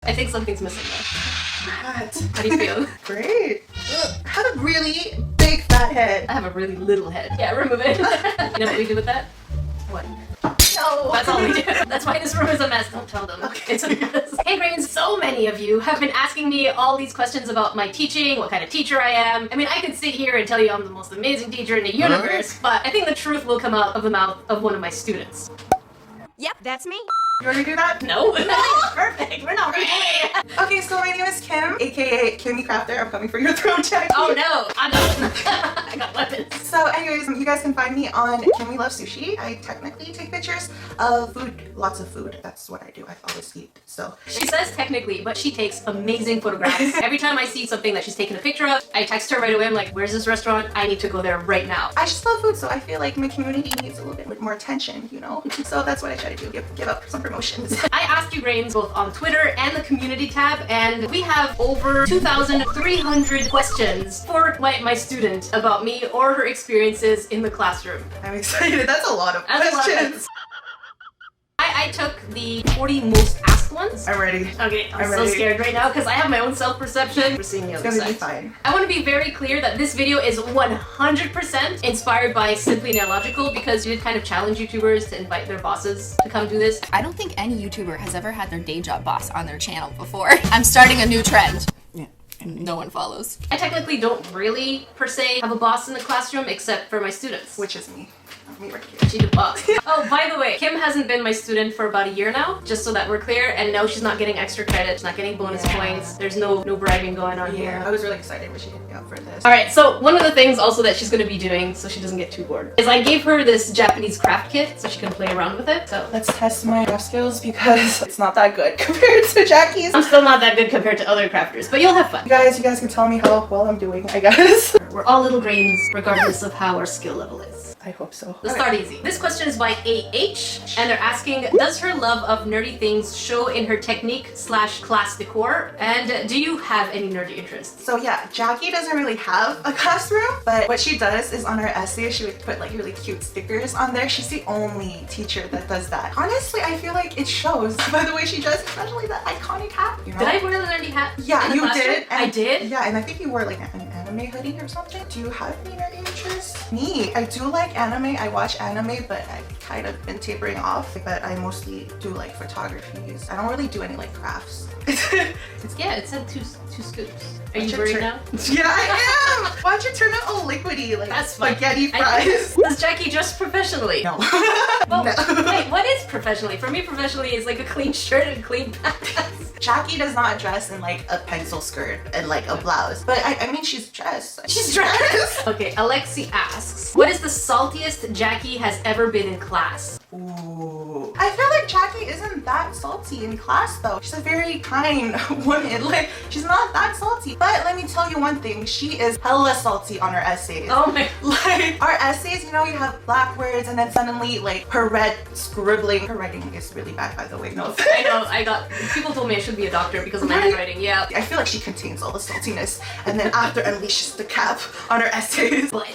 I think something's missing though. What? How do you feel? Great. I have a really big fat head. I have a really little head. Yeah, remove it. You know what we do with that? What? No. That's all we do. That's why this room is a mess. Don't tell them. Okay. It's a mess. Hey brains, so many of you have been asking me all these questions about my teaching, what kind of teacher I am. I mean, I could sit here and tell you I'm the most amazing teacher in the universe, but I think the truth will come out of the mouth of one of my students. Yep, that's me. You want me to do that? No, perfect. We're not ready. Okay, so my name is Kim, aka NerdECrafter. I'm coming for your throat, Jackie. Oh no, I'm not. I got weapons. So anyways, you guys can find me on Kim We Love Sushi. I technically take pictures of food, lots of food. That's what I do. I always eat. So She says technically, but she takes amazing photographs. Every time I see something that she's taken a picture of, I text her right away. I'm like, where's this restaurant? I need to go there right now. I just love food, so I feel like my community needs a little bit more attention, you know? So that's what I try to do. Give up some promotions. I asked you brains both on Twitter and the community tab, and we have over 2,300 questions for my student about me or her experiences in the classroom. I'm excited. That's a lot of That's a lot of questions. I took the 40 most asked ones. I'm ready. Okay, I'm so ready. scared right now because I have my own self-perception. We're seeing the It's other gonna be side. fine. I want to be very clear that this video is 100% inspired by Simply Nailogical because we did kind of challenge YouTubers to invite their bosses to come do this. I don't think any YouTuber has ever had their day job boss on their channel before. I'm starting a new trend. Yeah. No one follows. I technically don't really, per se, have a boss in the classroom except for my students. Which is me. Me right here. She's the boss. Oh, by the way, Kim hasn't been my student for about a year now, just so that we're clear, and no, she's not getting extra credit, she's not getting bonus points, there's no bribing going on here. I was really excited when she hit me up for this. Alright, so one of the things also that she's going to be doing, so she doesn't get too bored, is I gave her this Japanese craft kit so she can play around with it. So Let's test my craft skills because it's not that good compared to Jackie's. I'm still not that good compared to other crafters, but you'll have fun. You guys can tell me how well I'm doing, I guess. We're all little grains, regardless of how our skill level is. I hope so. Let's start easy. This question is by AH, and they're asking, does her love of nerdy things show in her technique/class decor? And do you have any nerdy interests? So yeah, Jackie doesn't really have a classroom, but what she does is on her essays, she would put like really cute stickers on there. She's the only teacher that does that. Honestly, I feel like it shows by the way she dresses, especially that iconic hat. You know? Did I wear the nerdy hat? Yeah, in the you classroom? did. I did? Yeah, and I think you wore like an anime hoodie or something. Do you have any nerdy interests? Me, I do like anime. I watch anime, but I've kind of been tapering off. But I mostly do like photographies. I don't really do any like crafts. Yeah, it said two scoops. Are you Watch it worried turn- now? Yeah, I am! Watch it turn out all liquidy, like That's fine. spaghetti I- fries. Does Jackie dress professionally? No. Well, No. wait, what is professionally? For me, professionally is like a clean shirt and clean pants. Jackie does not dress in like a pencil skirt and like a blouse. But I mean, she's dressed. She's dressed. Okay, Alexi asks, what is the saltiest Jackie has ever been in class? Ooh. I feel like Jackie isn't that salty in class though. She's a very kind woman. Like, she's not that salty. But let me tell you one thing, she is hella salty on her essays. Oh my. Like, our essays, you know, you have black words and then suddenly like her red scribbling. Her writing is really bad, by the way. No offense. I know, people told me I should be a doctor because of my handwriting, yeah. I feel like she contains all the saltiness and then after unleashes the cap on her essays. But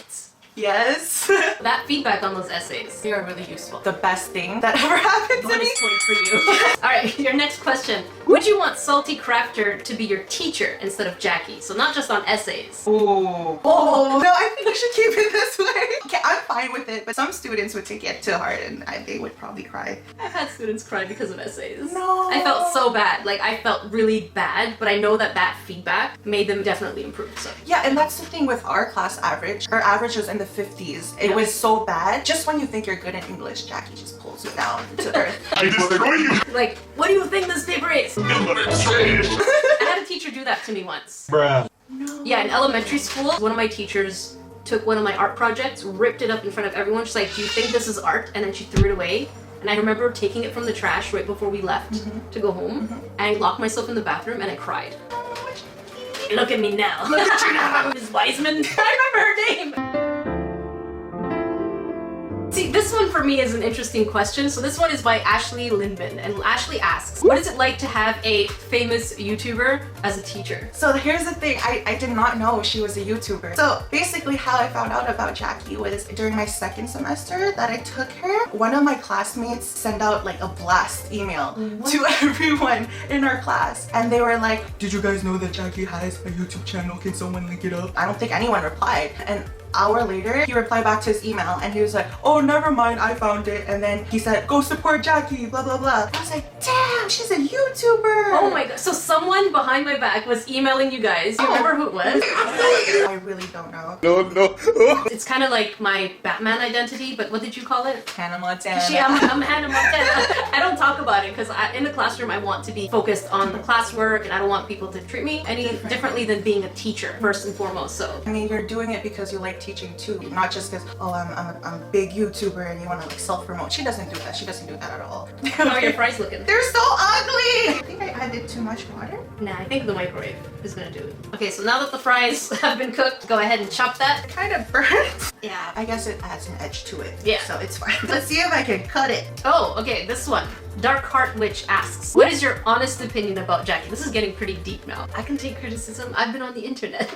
Yes. that feedback on those essays, they are really useful. The best thing that ever happened to me. Bonus point for you. Alright, your next question. Would you want Salty Crafter to be your teacher instead of Jackie? So not just on essays. Ooh. Oh, no, I think you should keep it this way. Okay, I'm fine with it, but some students would take it to heart and they would probably cry. I've had students cry because of essays. No. I felt so bad. Like, I felt really bad, but I know that that feedback made them definitely improve, so. Yeah, and that's the thing with our class average. Our average was in the 50s. It was so bad. Just when you think you're good in English, Jackie just pulls you down to earth. I destroy you! Like, what do you think this paper is? I had a teacher do that to me once. Bruh. No. Yeah, in elementary school, one of my teachers took one of my art projects, ripped it up in front of everyone. She's like, do you think this is art? And then she threw it away. And I remember taking it from the trash right before we left to go home. And I locked myself in the bathroom and I cried. Look at me now. Look at you now. Ms. Wiseman. I remember her name. See, this one for me is an interesting question. So this one is by Ashley Lindman, and Ashley asks, what is it like to have a famous YouTuber as a teacher? So here's the thing, I did not know she was a YouTuber. So basically how I found out about Jackie was during my second semester that I took her. One of my classmates sent out like a blast email to everyone in our class. And they were like, did you guys know that Jackie has a YouTube channel? Can someone link it up? I don't think anyone replied. And hour later, he replied back to his email and he was like, oh, never mind, I found it. And then he said, go support Jackie, blah, blah, blah. I was like, damn, she's a YouTuber. Oh my god, so someone behind my back was emailing you guys. You remember who it was? I really don't know. No. It's kind of like my Batman identity, but what did you call it? Hannah Montana. I'm Hannah Montana. I don't talk about it because in the classroom I want to be focused on the classwork and I don't want people to treat me any differently than being a teacher, first and foremost. So I mean, you're doing it because you like teaching too, not just because, oh, I'm a big YouTuber and you want to like self-promote. She doesn't do that. She doesn't do that at all. how are your fries looking? They're so ugly! I think I added too much water. Nah, I think the microwave is gonna do it. Okay, so now that the fries have been cooked, go ahead and chop that. Kind of burnt. Yeah. I guess it adds an edge to it. Yeah. So it's fine. Let's see if I can cut it. Oh, okay, this one. Dark Heart Witch asks, what is your honest opinion about Jackie? This is getting pretty deep now. I can take criticism. I've been on the internet.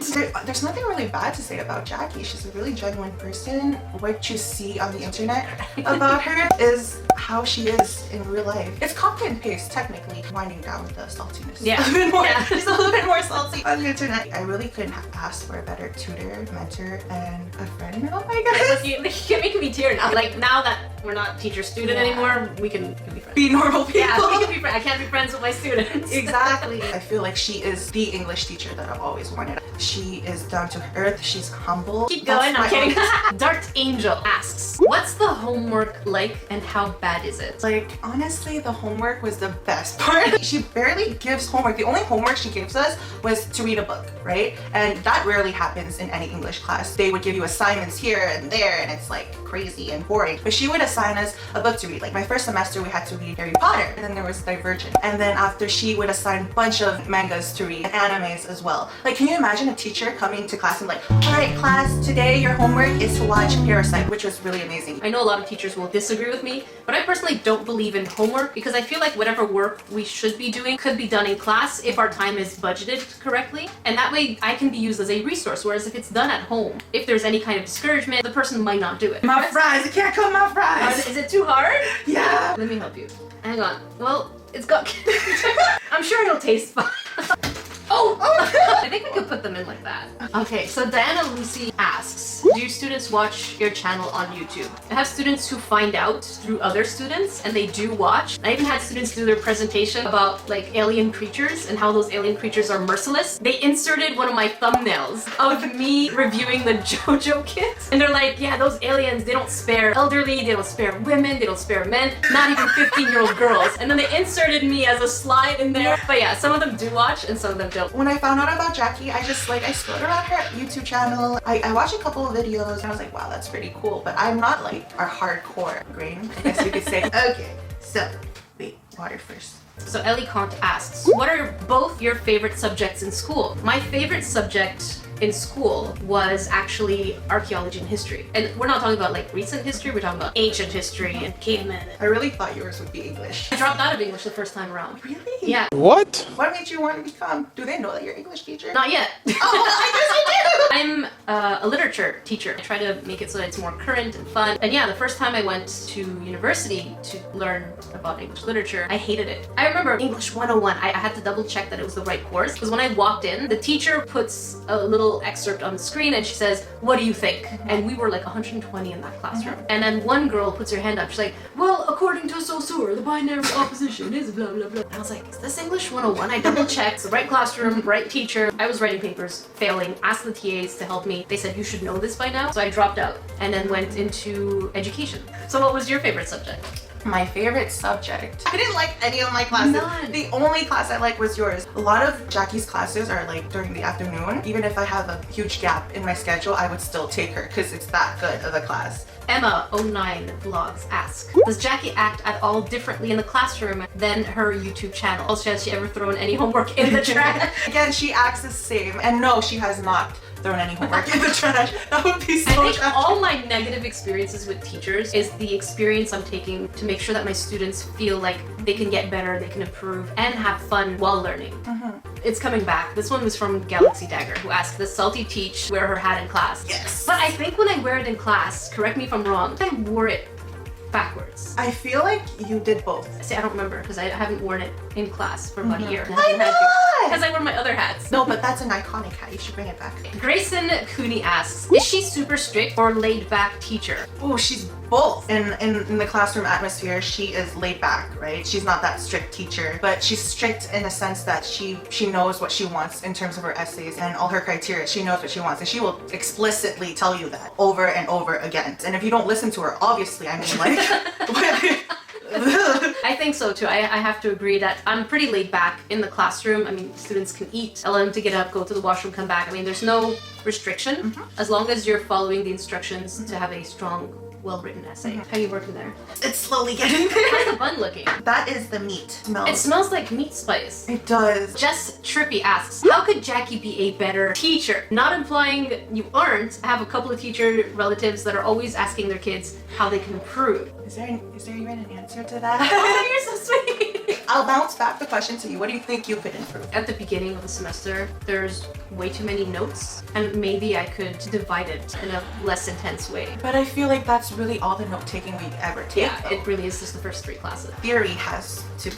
There's nothing really bad to say about Jackie. She's a really genuine person. What you see on the internet about her is how she is in real life. It's copy and paste, technically, winding down the saltiness. Yeah. A bit more, Yeah. She's a little bit more salty on the internet. I really couldn't have asked for a better tutor, mentor, and a friend. Oh my goodness. You're making me tear now. Like, now that we're not teacher-student anymore, we can be friends. Be normal people. Yeah, we can be friends. I can't be friends with my students. Exactly. I feel like she is the English teacher that I've always wanted. She is down to earth. She's humble. Keep going, That's I'm my kidding. honest- Dart Angel asks, what's the homework like and how bad is it? Like, honestly, the homework was the best part. She barely gives homework. The only homework she gives us was to read a book, right? And that rarely happens in any English class. They would give you assignments here and there, and it's like crazy and boring. But she would assign us a book to read. Like my first semester, we had to read Harry Potter, and then there was Divergent. And then after, she would assign a bunch of mangas to read, and animes as well. Like, can you imagine a teacher coming to class and like, all right, class, today your homework is to watch Parasite, which was really amazing. I know a lot of teachers will disagree with me, but I personally don't believe in homework because I feel like whatever work we should be doing could be done in class if our time is budgeted correctly. And that way I can be used as a resource, whereas if it's done at home, if there's any kind of discouragement, the person might not do it. My fries, I can't cut my fries. Is it too hard? Yeah. Let me help you. Hang on. Well, it's got... I'm sure it'll taste fine. Oh! I think we could put them in like that. Okay, so Diana Lucy asks, do your students watch your channel on YouTube? I have students who find out through other students, and they do watch. I even had students do their presentation about like alien creatures and how those alien creatures are merciless. They inserted one of my thumbnails of me reviewing the JoJo kit. And they're like, yeah, those aliens, they don't spare elderly, they don't spare women, they don't spare men, not even 15-year-old girls. And then they inserted me as a slide in there. But yeah, some of them do watch and some of them don't. When I found out about Jackie, I scrolled around her YouTube channel. I watched a couple of videos and I was like, wow, that's pretty cool. But I'm not like a hardcore grain, I guess you could say. Okay, so wait, water first. So Ellie Kant asks, what are both your favorite subjects in school? My favorite subject in school was actually archaeology and history. And we're not talking about like recent history, we're talking about ancient history and cavemen. I really thought yours would be English. I dropped out of English the first time around. Really? Yeah. What? What made you want to become? Do they know that you're an English teacher? Not yet. Oh, I guess you do! I'm a literature teacher. I try to make it so that it's more current and fun. And yeah, the first time I went to university to learn about English literature, I hated it. I remember English 101. I had to double check that it was the right course because when I walked in, the teacher puts a little excerpt on the screen and she says, what do you think? And we were like 120 in that classroom. And then one girl puts her hand up. She's like, well, according to Saussure, the binary opposition is blah, blah, blah. And I was like, is this English 101? I double checked. It's the right classroom, right teacher. I was writing papers, failing, asked the TAs to help me. They said, you should know this by now. So I dropped out and then went into education. So what was your favorite subject? My favorite subject. I didn't like any of my classes. None. The only class I liked was yours. A lot of Jackie's classes are like during the afternoon. Even if I have a huge gap in my schedule, I would still take her because it's that good of a class. Emma09 Vlogs asks, does Jackie act at all differently in the classroom than her YouTube channel? Also, has she ever thrown any homework in the trash? Again, she acts the same. And no, she has not thrown any homework in the trash. That would be so I think tragic. all my negative experiences with teachers is the experience I'm taking to make sure that my students feel like they can get better, they can improve, and have fun while learning. It's coming back. This one was from Galaxy Dagger, who asked, does Salty teach wear her hat in class? Yes. But I think when I wear it in class, correct me if I'm wrong, I wore it backwards. I feel like you did both. See, I don't remember because I haven't worn it in class for about a year. Why not? Because I wear my other hats. No, but that's an iconic hat. You should bring it back. Grayson Cooney asks, is she super strict or laid back teacher? Oh, she's both. In the classroom atmosphere, she is laid back, right? She's not that strict teacher, but she's strict in the sense that she knows what she wants in terms of her essays and all her criteria. She knows what she wants, and she will explicitly tell you that over and over again. And if you don't listen to her, obviously, I mean, like, I think so too. I have to agree that I'm pretty laid back in the classroom. I mean, students can eat, allow them to get up, go to the washroom, come back. I mean, there's no restriction as long as you're following the instructions to have a strong, well-written essay. How are you working there? it's slowly getting there. How's the bun looking? That is the meat. It smells like meat spice. It does. Jess Trippy asks, how could Jackie be a better teacher? Not implying you aren't. I have a couple of teacher relatives that are always asking their kids how they can improve. Is there even an answer to that? Oh, you're so sweet. I'll bounce back the question to you. What do you think you could improve? At the beginning of the semester, there's way too many notes, and maybe I could divide it in a less intense way. But I feel like that's really all the note-taking we ever take. Yeah, though. it really is just the first 3 classes. Theory has to,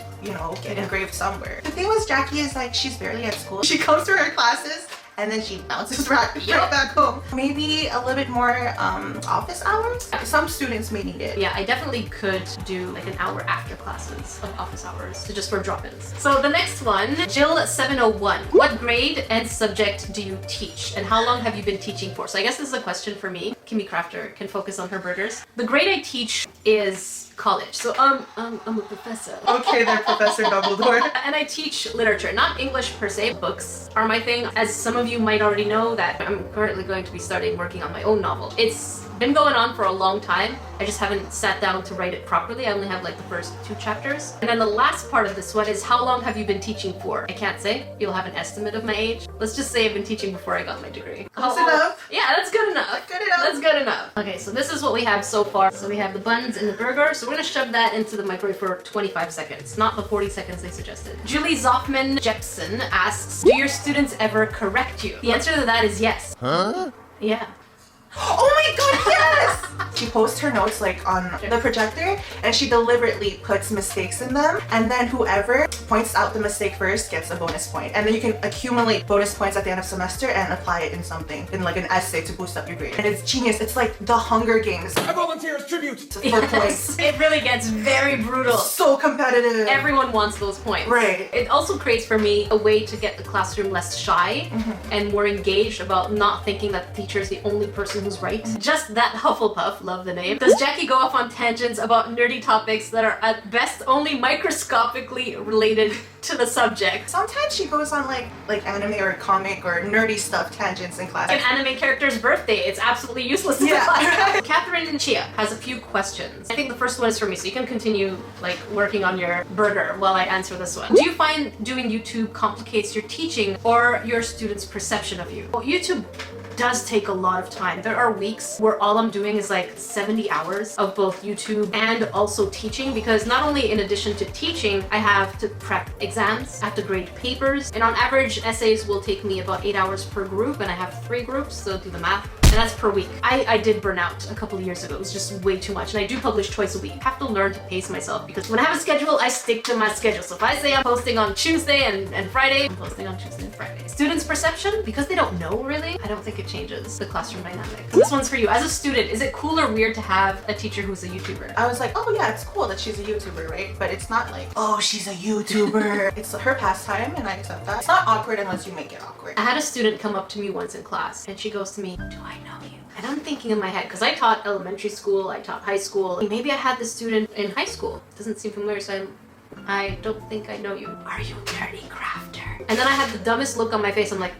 get engraved somewhere. The thing with Jackie is like she's barely at school. She comes to her classes and then she bounces right back home. Maybe a little bit more office hours. Some students may need it. Yeah, I definitely could do like an hour after classes of office hours to just for drop-ins. So the next one, Jill701. What grade and subject do you teach? And how long have you been teaching for? So I guess this is a question for me. Kimmy Crafter can focus on her burgers. The grade I teach is college. So I'm a professor. Okay, then Professor Dumbledore. And I teach literature, not English per se. Books are my thing. As some of you might already know, that I'm currently going to be starting working on my own novel. It's been going on for a long time. I just haven't sat down to write it properly. I only have like the first 2 chapters. And then the last part of this one is, how long have you been teaching for? I can't say. You'll have an estimate of my age. Let's just say I've been teaching before I got my degree. Close enough. Yeah, that's good enough. Good enough. That's good enough. Okay, so this is what we have so far. So we have the buns and the burger. So we're gonna shove that into the microwave for 25 seconds, not the 40 seconds they suggested. Julie Zoffman Jepson asks, do your students ever correct you? The answer to that is yes. Huh? Yeah. Oh my god, yes! She posts her notes like on the projector and she deliberately puts mistakes in them, and then whoever points out the mistake first gets a bonus point. And then you can accumulate bonus points at the end of semester and apply it in something, in like an essay to boost up your grade. And it's genius. It's like the Hunger Games. I volunteer as tribute. For points. It really gets very brutal. So competitive. Everyone wants those points. Right. It also creates for me a way to get the classroom less shy and more engaged about not thinking that the teacher is the only person who's right. Just that Hufflepuff, love the name. Does Jackie go off on tangents about nerdy topics that are at best only microscopically related to the subject? Sometimes she goes on like anime or comic or nerdy stuff tangents in class. An anime character's birthday, it's absolutely useless in the class. Catherine Chia has a few questions. I think the first one is for me, so you can continue like working on your burger while I answer this one. Do you find doing YouTube complicates your teaching or your students' perception of you? Well, YouTube does take a lot of time. There are weeks where all I'm doing is like 70 hours of both YouTube and also teaching, because not only in addition to teaching, I have to prep exams, I have to grade papers, and on average essays will take me about 8 hours per group, and I have 3 groups, so do the math. And that's per week. I did burn out a couple of years ago. It was just way too much. And I do publish twice a week. I have to learn to pace myself, because when I have a schedule, I stick to my schedule. So if I say I'm posting on Tuesday and Friday, I'm posting on Tuesday and Friday. Students' perception, because they don't know really, I don't think it changes the classroom dynamic. So this one's for you. As a student, is it cool or weird to have a teacher who's a YouTuber? I was like, oh yeah, it's cool that she's a YouTuber, right? But it's not like, oh, she's a YouTuber. It's her pastime and I accept that. It's not awkward unless you make it awkward. I had a student come up to me once in class and she goes to me, do I know you? And I'm thinking in my head, because I taught elementary school, I taught high school. Maybe I had this student in high school. Doesn't seem familiar, so I don't think I know you. Are you NerdECrafter? And then I had the dumbest look on my face. I'm like,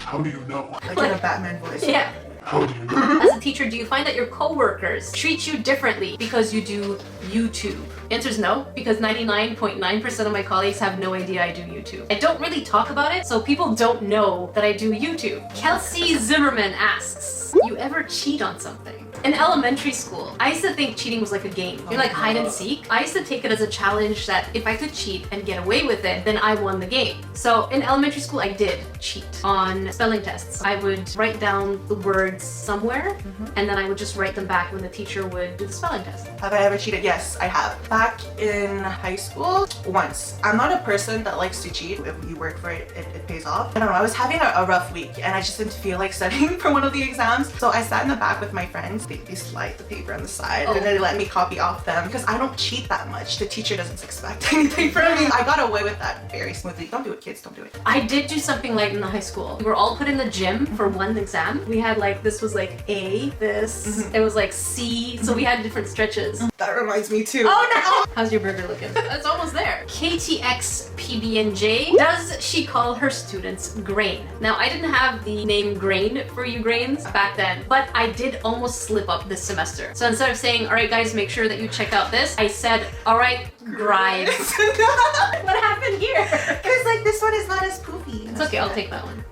How do you know? Like in a Batman voice. yeah. How do you know? As a teacher, do you find that your coworkers treat you differently because you do YouTube? Answer is no, because 99.9% of my colleagues have no idea I do YouTube. I don't really talk about it, so people don't know that I do YouTube. Kelsey Zimmerman asks, you ever cheat on something? In elementary school, I used to think cheating was like a game. You're like hide and seek. I used to take it as a challenge that if I could cheat and get away with it, then I won the game. So in elementary school, I did cheat on spelling tests. I would write down the words somewhere, and then I would just write them back when the teacher would do the spelling test. Have I ever cheated? Yes, I have. Back in high school, once. I'm not a person that likes to cheat. If you work for it, it pays off. I don't know, I was having a rough week and I just didn't feel like studying for one of the exams. So I sat in the back with my friends. They slide the paper on the side and they let me copy off them because I don't cheat that much. The teacher doesn't expect anything from me. I got away with that very smoothly. Don't do it, kids, don't do it. I did do something like in the high school. We were all put in the gym for one exam. We had like, this was like A, this, it was like C, so we had different stretches. That reminds me too. Oh no! How's your burger looking? It's almost there. KTX PB&J, does she call her students grain? Now, I didn't have the name grain for you grains back then, but I did almost slip up this semester. So instead of saying, all right guys, make sure that you check out this, I said, all right, grind. What happened here? Because like this one is not as poofy. It's okay, I'll take that one.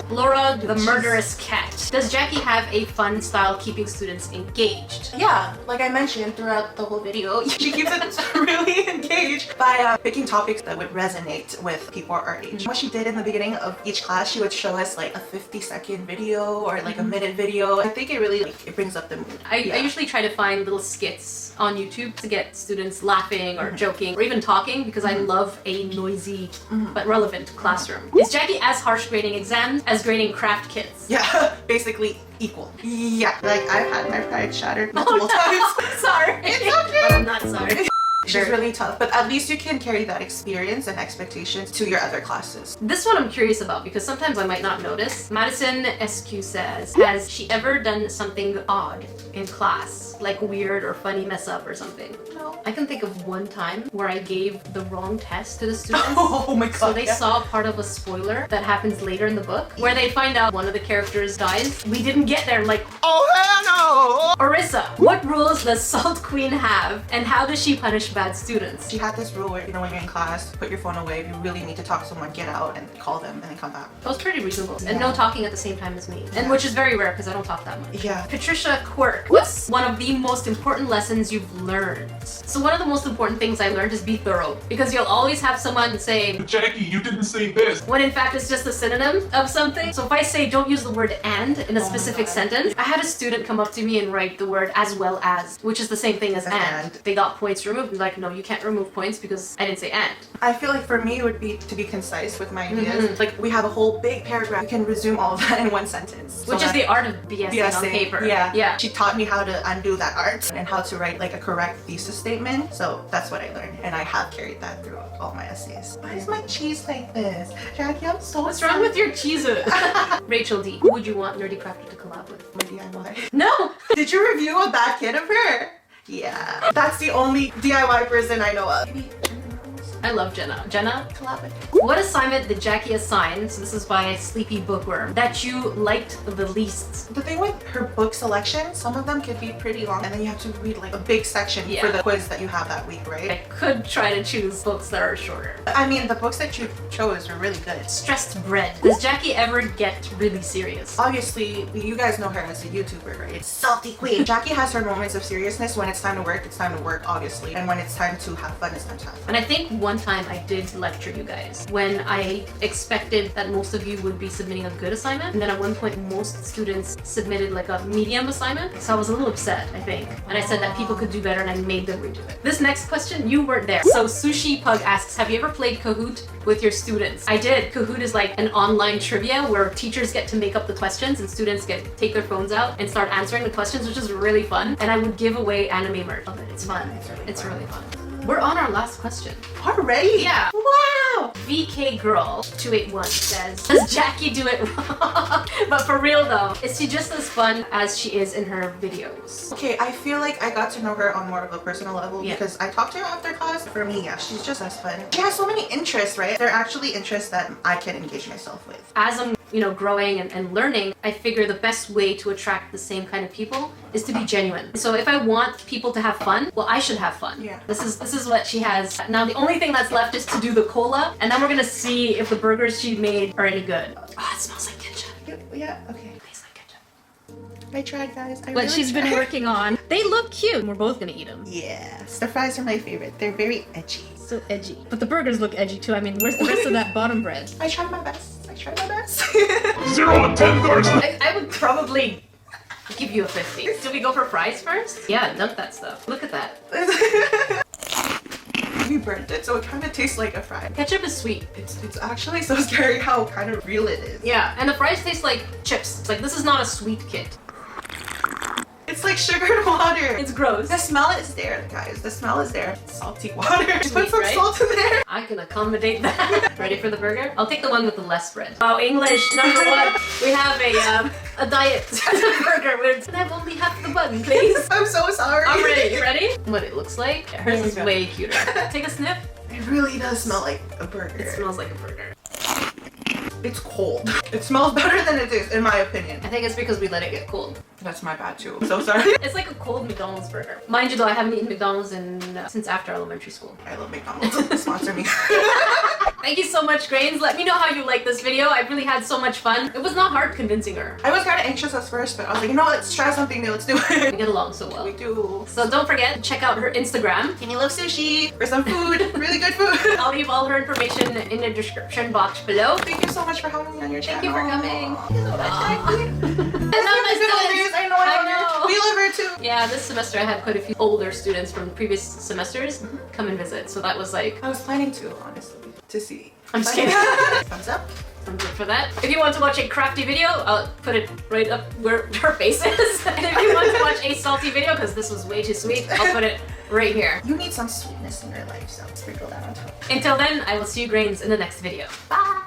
Laura, the murderous cat. Does Jackie have a fun style keeping students engaged? Yeah, like I mentioned throughout the whole video, she keeps it really engaged by picking topics that would resonate with people our age. What she did in the beginning of each class, she would show us like a 50-second video or like a minute video. I think it really it brings up the mood. I usually try to find little skits on YouTube to get students laughing or joking or even talking because I love a noisy but relevant classroom. Is Jackie as harsh grading exams as grading craft kits? Yeah, basically equal. Yeah, like I've had my pride shattered multiple times. Sorry. It's okay. But I'm not sorry. She's really tough, but at least you can carry that experience and expectations to your other classes. This one I'm curious about because sometimes I might not notice. Madison SQ says, has she ever done something odd in class? Like weird or funny mess up or something? No. I can think of one time where I gave the wrong test to the students. Oh my god. So they saw part of a spoiler that happens later in the book where they find out one of the characters dies. We didn't get there, like, Oh hell no! Orissa, what rules does Salt Queen have and how does she punish bad students? She had this rule where, you know, when you're in class, put your phone away. If you really need to talk to someone, get out and call them and then come back. That was pretty reasonable. Yeah. And no talking at the same time as me. And which is very rare because I don't talk that much. Yeah. Patricia Quirk, what's one of the most important lessons you've learned? So one of the most important things I learned is be thorough because you'll always have someone say, Jackie, you didn't say this. when in fact it's just a synonym of something. So if I say don't use the word and in a specific sentence, I had a student come up to me and write the word as well as, which is the same thing as and. They got points removed. Like, no, you can't remove points because I didn't say and. I feel like for me it would be to be concise with my ideas. Like we have a whole big paragraph. You can resume all of that in one sentence. Which is the art of BSing on paper. Yeah. She taught me how to undo that art and how to write like a correct thesis statement. So that's what I learned. And I have carried that through all my essays. Why is my cheese like this? Jackie, I'm so What's wrong with your cheese? Rachel D, who would you want NerdECrafter to collab with? my DIY? No! Did you review a bad kid of her? Yeah. That's the only DIY person I know of. Maybe I love Jenna. Jenna? collab with. What assignment did Jackie assign, so this is by Sleepy Bookworm, that you liked the least? The thing with her book selection, some of them could be pretty long and then you have to read like a big section Yeah. for the quiz that you have that week, I right? could try to choose books that are shorter. I mean, the books that you chose are really good. Stressed Bread. Does Jackie ever get really serious? Obviously, you guys know her as a YouTuber, right? Salty queen. Jackie has her moments of seriousness. When it's time to work, it's time to work, obviously. And when it's time to have fun, it's time to have fun. And I think one time I did lecture you guys when I expected that most of you would be submitting a good assignment, and then at one point most students submitted like a medium assignment, so I was a little upset, I think, and I said that people could do better and I made them redo it. This next question, you weren't there. So Sushi Pug asks, have you ever played Kahoot with your students? I did. Kahoot is like an online trivia where teachers get to make up the questions and students get to take their phones out and start answering the questions, which is really fun, and I would give away anime merch of it. It's fun. It's really fun. We're on our last question. Already? Yeah. Wow! VK Girl 281 says, does Jackie do it wrong? But for real though, is she just as fun as she is in her videos? Okay, I feel like I got to know her on more of a personal level Yeah. because I talked to her after class. For me, yeah, she's just as fun. She has so many interests, right? They're actually interests that I can engage myself with. As I'm growing and learning, I figure the best way to attract the same kind of people is to be genuine. So if I want people to have fun, well, I should have fun. Yeah. This is what she has. Now the only thing that's left is to do the cola, and then we're gonna see if the burgers she made are any good. Oh, it smells like ketchup. Yeah, okay. It tastes like ketchup. I tried, guys. I What really she's been tried. working on. They look cute. We're both gonna eat them. Yeah. The fries are my favorite. They're very edgy. So edgy. But the burgers look edgy too. I mean, where's the rest of that bottom bread? I tried my best. 0 and 10 first. I would probably give you a 50. Do we go for fries first? Yeah, dunk that stuff. Look at that. We burnt it, so it kind of tastes like a fry. Ketchup is sweet. It's actually so scary how kind of real it is. Yeah, and the fries taste like chips. It's like, this is not a sweet kit. It's like sugared water. It's gross. The smell is there, guys. The smell is there. Salty water. Just put Sweet, some right? salt in there. I can accommodate that. Ready for the burger? I'll take the one with the less bread. Wow, English, number one. We have a diet burger. Can I have only half the bun, please? I'm so sorry. I'm ready. You ready? What it looks like? Hers is Okay. way cuter. Take a sniff. It really does smell like a burger. It smells like a burger. It's cold. It smells better than it is, in my opinion. I think it's because we let it get cold. That's my bad too. I'm so sorry. It's like a cold McDonald's burger. Mind you though, I haven't eaten McDonald's since after elementary school. I love McDonald's. Sponsor me. Thank you so much, Grains. Let me know how you like this video. I really had so much fun. It was not hard convincing her. I was kind of anxious at first, but I was like, you know what? Let's try something new. Let's do We it. get along so well. We do. So don't forget to check out her Instagram. Can you love sushi? For some food. Really good food. I'll leave all her information in the description box below. Thank you so much for having me on your channel. Thank you for coming. I love my students. I know. I know. We love her too. Yeah, this semester I had quite a few older students from previous semesters come and visit. So that was like, I was planning to, honestly, to see. I'm just kidding. Thumbs up. Thumbs up for that. If you want to watch a crafty video, I'll put it right up where her face is. And if you want to watch a salty video, because this was way too sweet, I'll put it right here. You need some sweetness in your life, so sprinkle that on top. Until then, I will see you, Grains, in the next video. Bye!